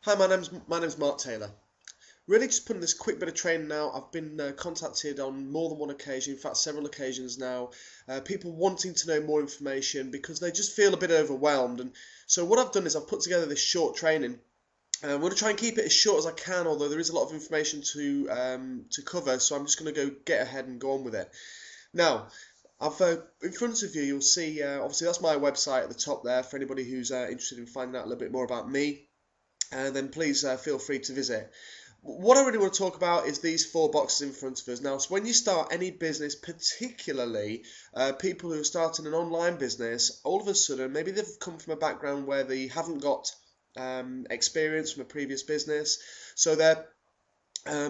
Hi, my name's Mark Taylor. Really just putting this quick bit of training now. I've been contacted on more than one occasion, in fact several occasions now, people wanting to know more information because they just feel a bit overwhelmed. And so what I've done is I've put together this short training. I'm going to try and keep it as short as I can, although there is a lot of information to cover, so I'm just going to go get ahead and go on with it. Now, I've in front of you, you'll see, obviously that's my website at the top there for anybody who's interested in finding out a little bit more about me. Then please feel free to visit. What I really want to talk about is these four boxes in front of us. Now, so when you start any business, particularly people who are starting an online business, all of a sudden, maybe they've come from a background where they haven't got experience from a previous business, so they're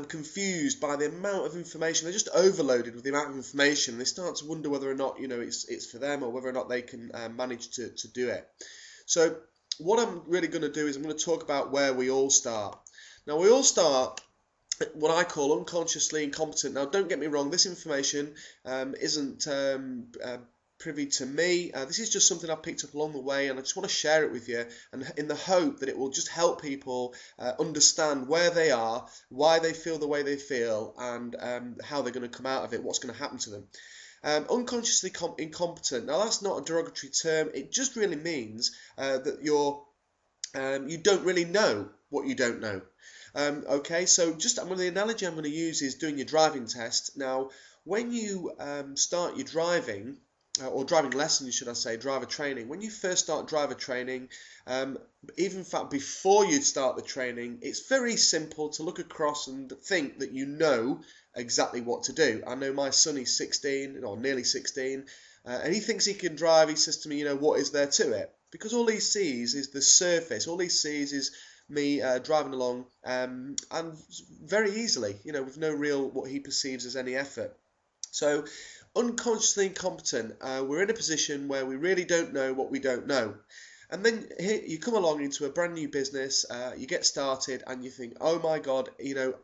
confused by the amount of information. They're just overloaded with the amount of information. They start to wonder whether or not it's for them or whether or not they can manage to do it. So what I'm really going to do is I'm going to talk about where we all start. Now, we all start at what I call unconsciously incompetent. Now, don't get me wrong, this information isn't privy to me. This is just something I've picked up along the way, and I just want to share it with you, and in the hope that it will just help people understand where they are, why they feel the way they feel, and how they're going to come out of it, what's going to happen to them. Unconsciously incompetent. Now, that's not a derogatory term. It just really means that you don't really know what you don't know. Okay, so the analogy I'm going to use is doing your driving test. Now, when you start your driving, or driving lessons, should I say, driver training. When you first start driver training, even in fact before you start the training, it's very simple to look across and think that you know exactly what to do. I know my son, he's 16, or nearly 16, and he thinks he can drive. He says to me, what is there to it? Because all he sees is the surface. All he sees is me driving along, and very easily, with no real, what he perceives as any effort. So, unconsciously incompetent, we're in a position where we really don't know what we don't know. And then here you come along into a brand new business, you get started and you think, oh my God,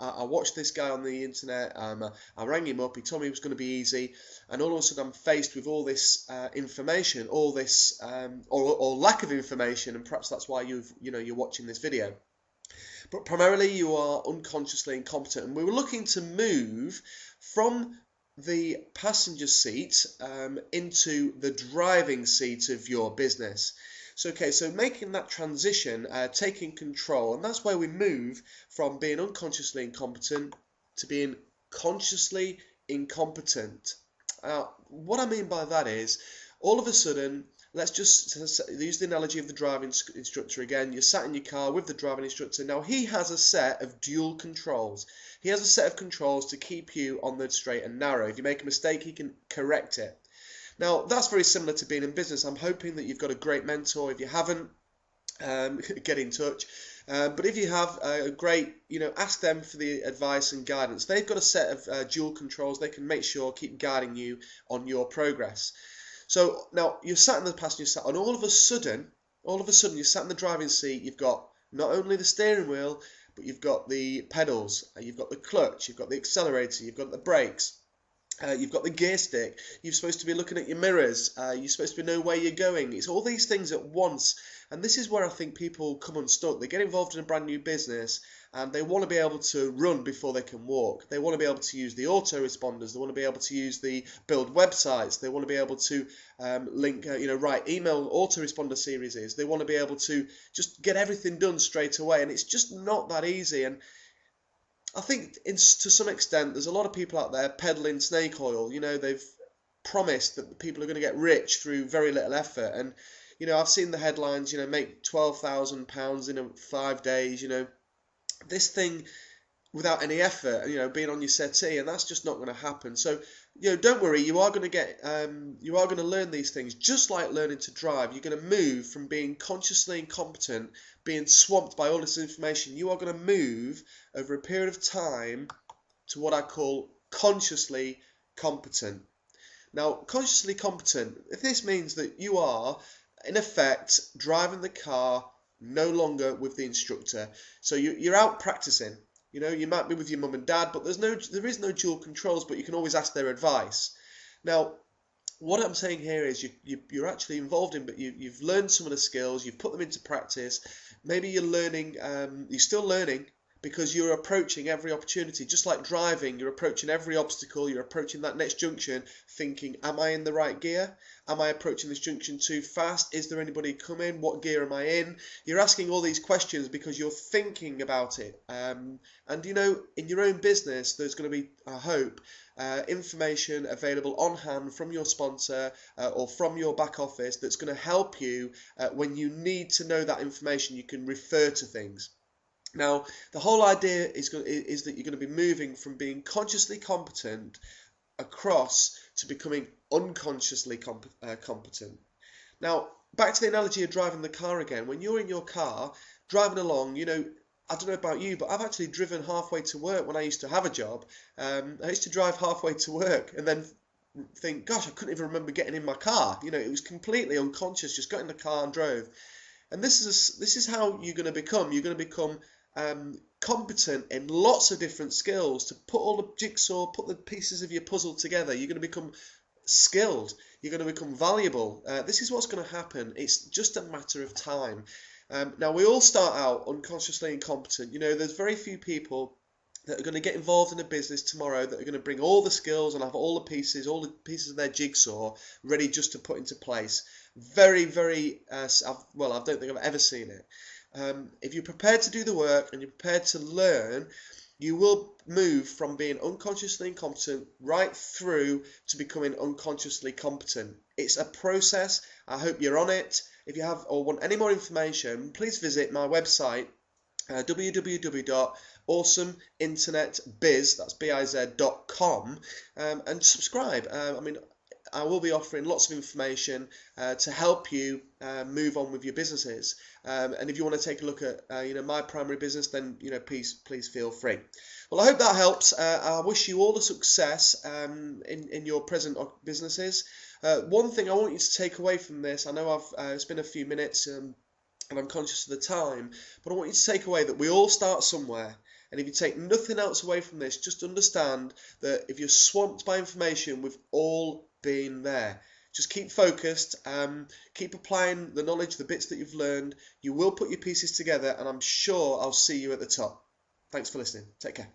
I watched this guy on the internet, I rang him up, he told me it was going to be easy, and all of a sudden I'm faced with all this information, all this, or lack of information, and perhaps that's why you're watching this video. But primarily you are unconsciously incompetent, and we were looking to move from the passenger seat into the driving seat of your business. So making that transition, taking control, and that's where we move from being unconsciously incompetent to being consciously incompetent. What I mean by that is, all of a sudden, let's just use the analogy of the driving instructor again. You're sat in your car with the driving instructor. Now, he has a set of dual controls. He has a set of controls to keep you on the straight and narrow. If you make a mistake, he can correct it. Now, that's very similar to being in business. I'm hoping that you've got a great mentor. If you haven't, get in touch. But if you have a great, ask them for the advice and guidance. They've got a set of dual controls. They can make sure, keep guiding you on your progress. So now you're sat in the passenger seat, and all of a sudden you're sat in the driving seat. You've got not only the steering wheel, but you've got the pedals, you've got the clutch, you've got the accelerator, you've got the brakes, you've got the gear stick. You're supposed to be looking at your mirrors. You're supposed to know where you're going. It's all these things at once, and this is where I think people come unstuck. They get involved in a brand new business, and they want to be able to run before they can walk. They want to be able to use the autoresponders. They want to be able to use the build websites. They want to be able to link, write email autoresponder series. They want to be able to just get everything done straight away, and it's just not that easy. And I think to some extent there's a lot of people out there peddling snake oil. They've promised that people are going to get rich through very little effort, and I've seen the headlines, make £12,000 in 5 days, this thing without any effort, being on your settee, and that's just not going to happen. So, don't worry, you are going to learn these things, just like learning to drive. You're going to move from being consciously incompetent, being swamped by all this information. You are going to move over a period of time to what I call consciously competent. Now, consciously competent, if this means that you are, in effect, driving the car no longer with the instructor. So you're out practicing. You might be with your mum and dad, but there is no dual controls, but you can always ask their advice. Now, what I'm saying here is you're actually involved in, but you've learned some of the skills, you've put them into practice. Maybe you're learning, you're still learning because you're approaching every opportunity. Just like driving, you're approaching every obstacle, you're approaching that next junction thinking, am I in the right gear? Am I approaching this junction too fast? Is there anybody coming? What gear am I in? You're asking all these questions because you're thinking about it. And you know, in your own business, there's going to be, I hope, information available on hand from your sponsor or from your back office that's going to help you when you need to know that information. You can refer to things. Now, the whole idea is that you're going to be moving from being consciously competent across to becoming unconsciously competent. Now, back to the analogy of driving the car again. When you're in your car driving along, you know, I don't know about you, but I've actually driven halfway to work when I used to have a job. I used to drive halfway to work and then think, gosh, I couldn't even remember getting in my car. You know, it was completely unconscious. Just got in the car and drove. And this is how you're going to become. You're going to become competent in lots of different skills to put all the jigsaw, put the pieces of your puzzle together. You're going to become skilled. You're going to become valuable. This is what's going to happen. It's just a matter of time. Now, we all start out unconsciously incompetent. You know, there's very few people that are going to get involved in a business tomorrow that are going to bring all the skills and have all the pieces of their jigsaw ready just to put into place. Very, very, well, I don't think I've ever seen it. If you're prepared to do the work and you're prepared to learn, you will move from being unconsciously incompetent right through to becoming unconsciously competent. It's a process. I hope you're on it. If you have or want any more information, please visit my website, www.awesominternetbiz, that's biz.com, and subscribe. I will be offering lots of information to help you move on with your businesses. And if you want to take a look at my primary business, then please feel free. Well, I hope that helps. I wish you all the success in your present businesses. One thing I want you to take away from this, I know it's been a few minutes and I'm conscious of the time, but I want you to take away that we all start somewhere. And if you take nothing else away from this, just understand that if you're swamped by information, we've all been there. Just keep focused, keep applying the knowledge, the bits that you've learned. You will put your pieces together, and I'm sure I'll see you at the top. Thanks for listening. Take care.